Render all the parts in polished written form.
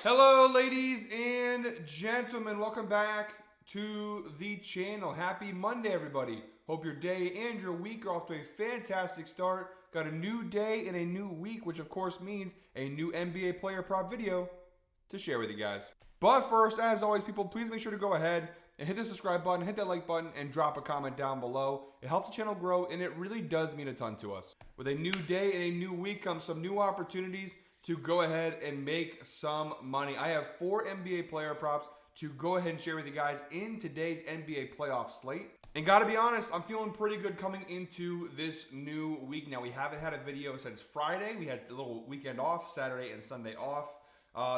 Hello, ladies and gentlemen. Welcome back to the channel. Happy Monday, everybody. Hope your day and your week are off to a fantastic start. Got a new day and a new week, which of course means a new NBA player prop video to share with you guys. But first, as always, people, please make sure to go ahead and hit the subscribe button, hit that like button, and drop a comment down below. It helps the channel grow, and it really does mean a ton to us. With a new day and a new week comes some new opportunities to go ahead and make some money. I have 4 NBA player props to go ahead and share with you guys in today's NBA playoff slate. And gotta be honest, I'm feeling pretty good coming into this new week. Now, we haven't had a video since Friday. We had a little weekend off, Saturday and Sunday off.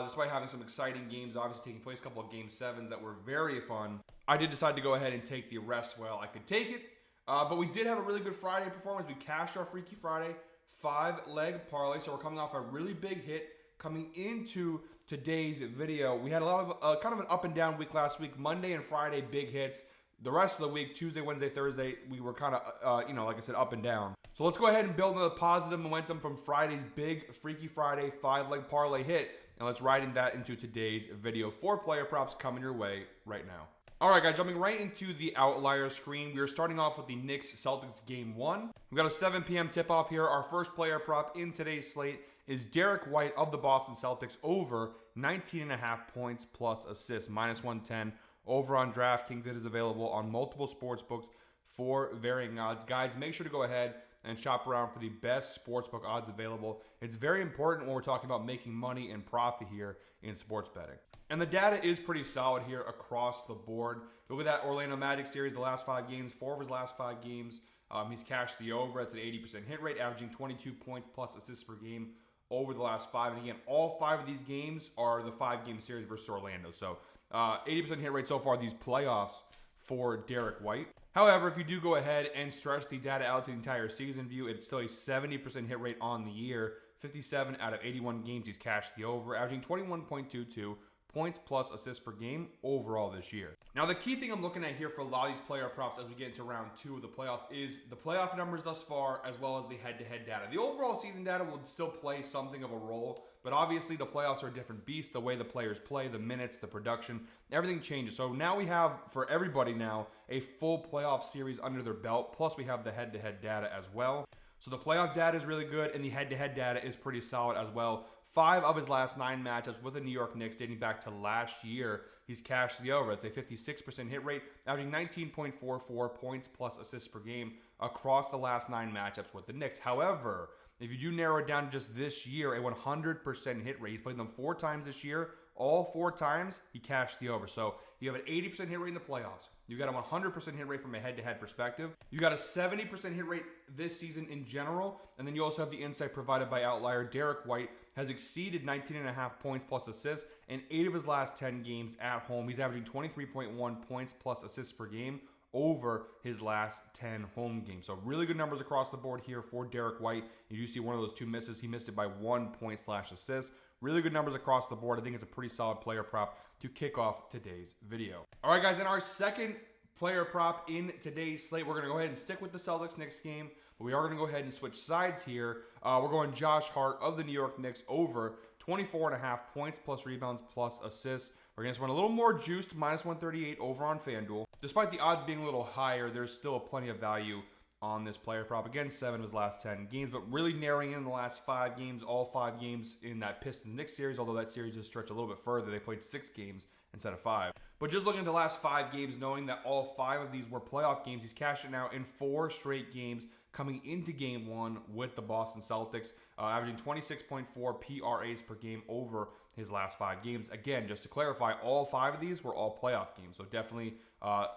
Despite having some exciting games obviously taking place, a couple of Game 7s that were very fun, I did decide to go ahead and take the rest while I could take it. But we did have a really good Friday performance. We cashed our Freaky Friday 5-leg parlay, so we're coming off a really big hit. Coming into today's video, we had a lot of kind of an up and down week last week. Monday and Friday, big hits. The rest of the week, Tuesday, Wednesday, Thursday, we were kind of, like I said, up and down. So let's go ahead and build on the positive momentum from Friday's big Freaky Friday 5-leg parlay hit, and let's ride that into today's video. 4 player props coming your way right now. All right, guys, jumping right into the outlier screen. We are starting off with the Knicks-Celtics Game 1. We've got a 7 p.m. tip-off here. Our first player prop in today's slate is Derek White of the Boston Celtics over 19.5 points plus assists, -110. Over on DraftKings, it is available on multiple sports books for varying odds. Guys, make sure to go ahead and shop around for the best sportsbook odds available. It's very important when we're talking about making money and profit here in sports betting. And the data is pretty solid here across the board. Look at that Orlando Magic series, the last 5 games, 4 of his last 5 games. He's cashed the over. It's an 80% hit rate, averaging 22 points plus assists per game over the last 5. And again, all 5 of these games are the 5-game series versus Orlando. So 80% hit rate so far these playoffs for Derek White. However, if you do go ahead and stretch the data out to the entire season view, it's still a 70% hit rate on the year. 57 out of 81 games he's cashed the over, averaging 21.22 points plus assists per game overall this year. Now, the key thing I'm looking at here for a lot of these player props as we get into round 2 of the playoffs is the playoff numbers thus far, as well as the head-to-head data. The overall season data will still play something of a role, but obviously the playoffs are a different beast. The way the players play, the minutes, the production, everything changes. So now we have, for everybody now, a full playoff series under their belt, plus we have the head-to-head data as well. So the playoff data is really good, and the head-to-head data is pretty solid as well. 5 of his last 9 matchups with the New York Knicks dating back to last year, he's cashed the over. It's a 56% hit rate, averaging 19.44 points plus assists per game across the last 9 matchups with the Knicks. However, if you do narrow it down to just this year, a 100% hit rate. He's played them 4 times this year. All 4 times, he cashed the over. So you have an 80% hit rate in the playoffs. You got a 100% hit rate from a head-to-head perspective. You got a 70% hit rate this season in general. And then you also have the insight provided by Outlier. Derek White has exceeded 19.5 points plus assists in 8 of his last 10 games at home. He's averaging 23.1 points plus assists per game over his last 10 home games. So really good numbers across the board here for Derek White. You do see one of those 2 misses. He missed it by 1 point/assist. Really good numbers across the board. I think it's a pretty solid player prop to kick off today's video. All right, guys, in our second player prop in today's slate, we're going to go ahead and stick with the Celtics-Knicks game, but we are going to go ahead and switch sides here. We're going Josh Hart of the New York Knicks over 24.5 points plus rebounds plus assists. We're going to run a little more juiced, -138 over on FanDuel. Despite the odds being a little higher, there's still plenty of value on this player prop. Again, 7 of his last 10 games, but really narrowing in the last 5 games, all 5 games in that Pistons-Knicks series, although that series is stretched a little bit further. They played 6 games instead of 5. But just looking at the last 5 games, knowing that all 5 of these were playoff games, he's cashed it now in 4 straight games coming into Game 1 with the Boston Celtics, averaging 26.4 PRAs per game over his last 5 games. Again, just to clarify, all 5 of these were all playoff games, so definitely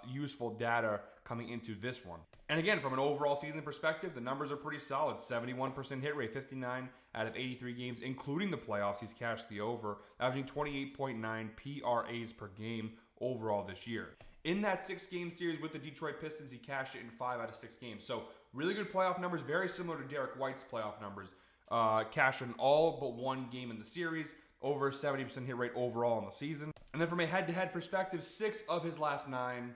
useful data coming into this one. And again, from an overall season perspective, the numbers are pretty solid. 71% hit rate, 59 out of 83 games, including the playoffs. He's cashed the over, averaging 28.9 PRAs per game overall this year. In that 6-game series with the Detroit Pistons, he cashed it in 5 out of 6 games. So really good playoff numbers, very similar to Derek White's playoff numbers. Cashed in all but 1 game in the series, over 70% hit rate overall in the season. And then from a head-to-head perspective, 6 of his last 9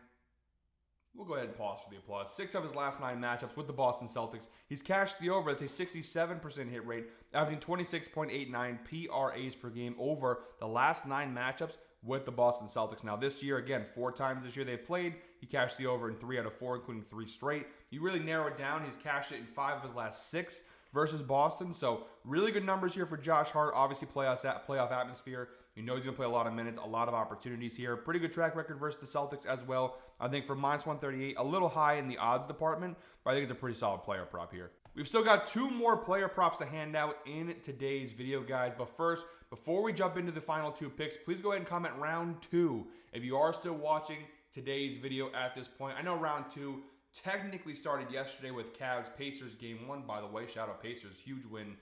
We'll go ahead and pause for the applause. 6 of his last 9 matchups with the Boston Celtics. He's cashed the over. That's a 67% hit rate, averaging 26.89 PRAs per game over the last 9 matchups with the Boston Celtics. Now this year, again, 4 times this year they've played. He cashed the over in 3 out of 4, including 3 straight. He really narrowed down. He's cashed it in 5 of his last 6 versus Boston. So really good numbers here for Josh Hart. Obviously playoff atmosphere. You know he's going to play a lot of minutes, a lot of opportunities here. Pretty good track record versus the Celtics as well. I think for minus 138, a little high in the odds department, but I think it's a pretty solid player prop here. We've still got 2 more player props to hand out in today's video, guys. But first, before we jump into the final 2 picks, please go ahead and comment round 2 if you are still watching today's video at this point. I know round 2 technically started yesterday with Cavs-Pacers game 1, by the way. Shout out Pacers, huge win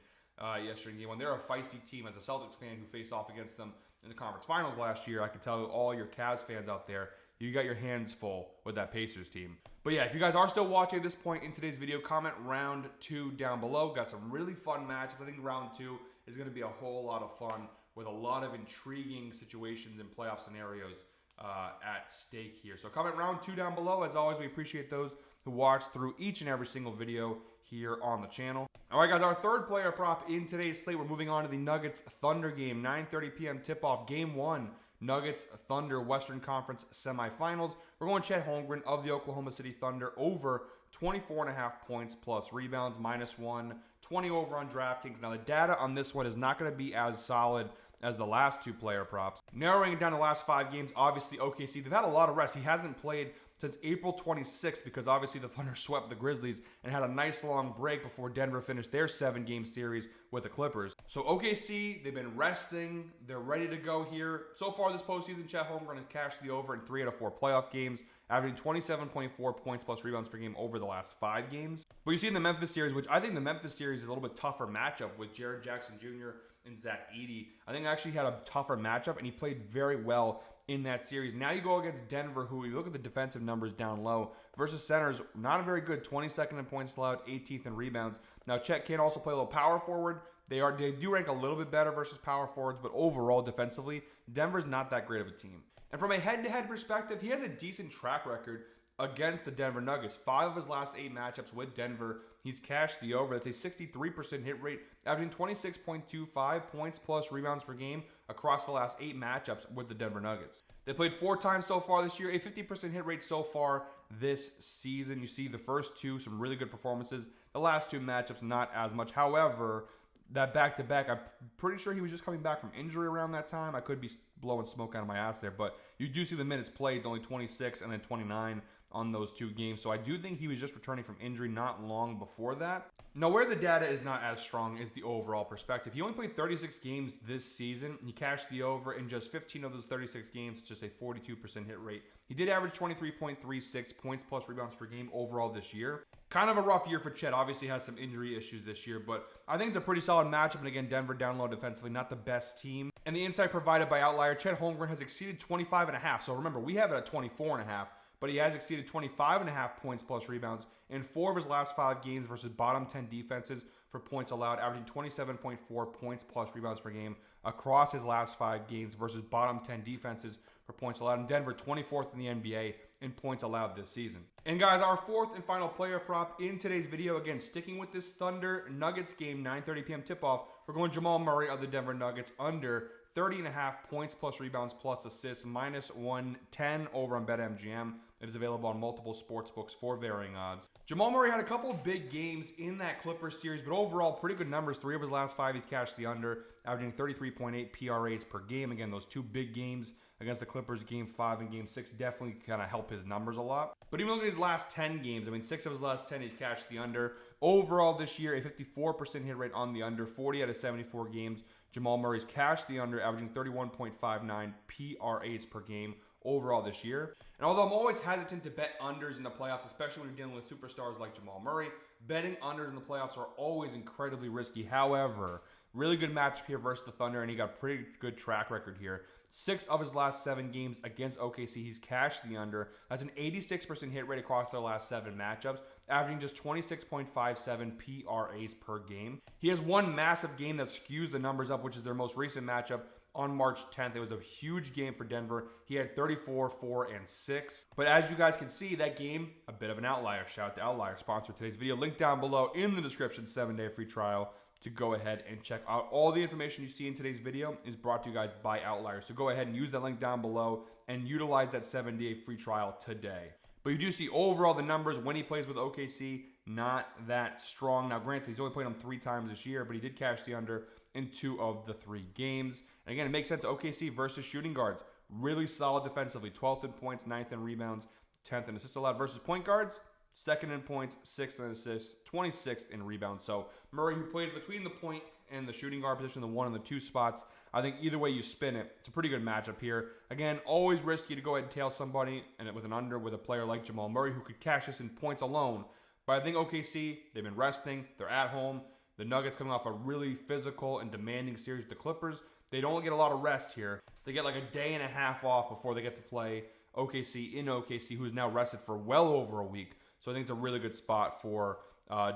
yesterday in game 1. They're a feisty team. As a Celtics fan who faced off against them in the conference finals last year, I can tell all your Cavs fans out there, you got your hands full with that Pacers team. But yeah, if you guys are still watching at this point in today's video, comment round 2 down below. Got some really fun matchups. I think round 2 is going to be a whole lot of fun with a lot of intriguing situations and playoff scenarios at stake here. So comment round 2 down below. As always, we appreciate those who watch through each and every single video here on the channel. All right, guys, our third player prop in today's slate. We're moving on to the Nuggets Thunder game, 9:30 p.m. tip-off, game 1. Nuggets Thunder Western Conference semifinals. We're going Chet Holmgren of the Oklahoma City Thunder over 24.5 points plus rebounds, -1, 20 over on DraftKings. Now the data on this one is not going to be as solid as the last 2 player props. Narrowing it down to the last 5 games, obviously OKC, they've had a lot of rest. He hasn't played since April 26th because obviously the Thunder swept the Grizzlies and had a nice long break before Denver finished their 7-game series with the Clippers. So OKC, they've been resting. They're ready to go here. So far this postseason, Chet Holmgren has cashed the over in 3 out of 4 playoff games, averaging 27.4 points plus rebounds per game over the last 5 games. But you see in the Memphis series, which I think the Memphis series is a little bit tougher matchup with Jared Jackson Jr. and Zach Edey. I think actually had a tougher matchup, and he played very well in that series. Now you go against Denver, who, you look at the defensive numbers down low, versus centers, not a very good, 22nd in points allowed, 18th in rebounds. Now Chet can also play a little power forward. They do rank a little bit better versus power forwards, but overall defensively, Denver's not that great of a team. And from a head-to-head perspective, he has a decent track record against the Denver Nuggets. 5 of his last 8 matchups with Denver, he's cashed the over. That's a 63% hit rate, averaging 26.25 points plus rebounds per game across the last 8 matchups with the Denver Nuggets. They played 4 times so far this year, a 50% hit rate so far this season. You see the first 2, some really good performances. The last 2 matchups, not as much. However, that back-to-back, I'm pretty sure he was just coming back from injury around that time. I could be blowing smoke out of my ass there, but you do see the minutes played, only 26 and then 29 on those 2 games. So I do think he was just returning from injury not long before that. Now, where the data is not as strong is the overall perspective. He only played 36 games this season. He cashed the over in just 15 of those 36 games, just a 42% hit rate. He did average 23.36 points plus rebounds per game overall this year. Kind of a rough year for Chet. Obviously has some injury issues this year, but I think it's a pretty solid matchup. And again, Denver down low defensively, not the best team. And the insight provided by Outlier, Chet Holmgren has exceeded 25.5. So remember, we have it at 24.5. But he has exceeded 25.5 points plus rebounds in 4 of his last 5 games versus bottom 10 defenses for points allowed, averaging 27.4 points plus rebounds per game across his last 5 games versus bottom 10 defenses for points allowed. In Denver, 24th in the NBA in points allowed this season. And guys, our 4th and final player prop in today's video, again, sticking with this Thunder Nuggets game, 9:30 p.m. tip-off, we're going Jamal Murray of the Denver Nuggets under 30.5 points plus rebounds plus assists, -110 over on BetMGM. It is available on multiple sports books for varying odds. Jamal Murray had a couple of big games in that Clippers series, but overall, pretty good numbers. 3 of his last 5, he's cashed the under, averaging 33.8 PRAs per game. Again, those 2 big games against the Clippers, Game 5 and Game 6, definitely kind of help his numbers a lot. But even looking at his last 10 games, 6 of his last 10, he's cashed the under. Overall this year, a 54% hit rate on the under, 40 out of 74 games. Jamal Murray's cashed the under, averaging 31.59 PRAs per game overall this year. And although I'm always hesitant to bet unders in the playoffs, especially when you're dealing with superstars like Jamal Murray, betting unders in the playoffs are always incredibly risky. However, really good matchup here versus the Thunder, and he got a pretty good track record here. 6 of his last 7 games against OKC, he's cashed the under. That's an 86% hit rate across their last 7 matchups, averaging just 26.57 PRAs per game. He has one massive game that skews the numbers up, which is their most recent matchup on March 10th. It was a huge game for Denver. He had 34, 4, and 6. But as you guys can see, that game, a bit of an outlier. Shout out to Outlier, sponsor of today's video. Link down below in the description, 7-day free trial to go ahead and check out. All the information you see in today's video is brought to you guys by Outlier. So go ahead and use that link down below and utilize that 7-day free trial today. But you do see overall the numbers when he plays with OKC, not that strong. Now, granted, he's only played them 3 times this year, but he did cash the under in 2 of the 3 games. And again, it makes sense. OKC versus shooting guards. Really solid defensively. 12th in points, 9th in rebounds, 10th in assists allowed. Versus point guards, 2nd in points, 6th in assists, 26th in rebounds. So Murray, who plays between the point and the shooting guard position, the 1 and the 2 spots, I think either way you spin it, it's a pretty good matchup here. Again, always risky to go ahead and tail somebody and with an under with a player like Jamal Murray who could cash this in points alone. But I think OKC, they've been resting. They're at home. The Nuggets coming off a really physical and demanding series with the Clippers. They don't get a lot of rest here. They get like a day and a half off before they get to play OKC in OKC, who is now rested for well over a week. So I think it's a really good spot for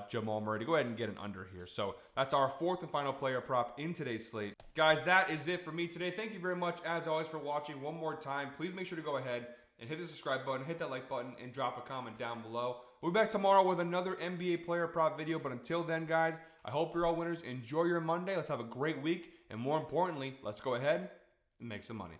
Jamal Murray to go ahead and get an under here. So that's our 4th and final player prop in today's slate. Guys, that is it for me today. Thank you very much, as always, for watching. One more time, please make sure to go ahead and hit the subscribe button, hit that like button, and drop a comment down below. We'll be back tomorrow with another NBA player prop video. But until then, guys, I hope you're all winners. Enjoy your Monday. Let's have a great week. And more importantly, let's go ahead and make some money.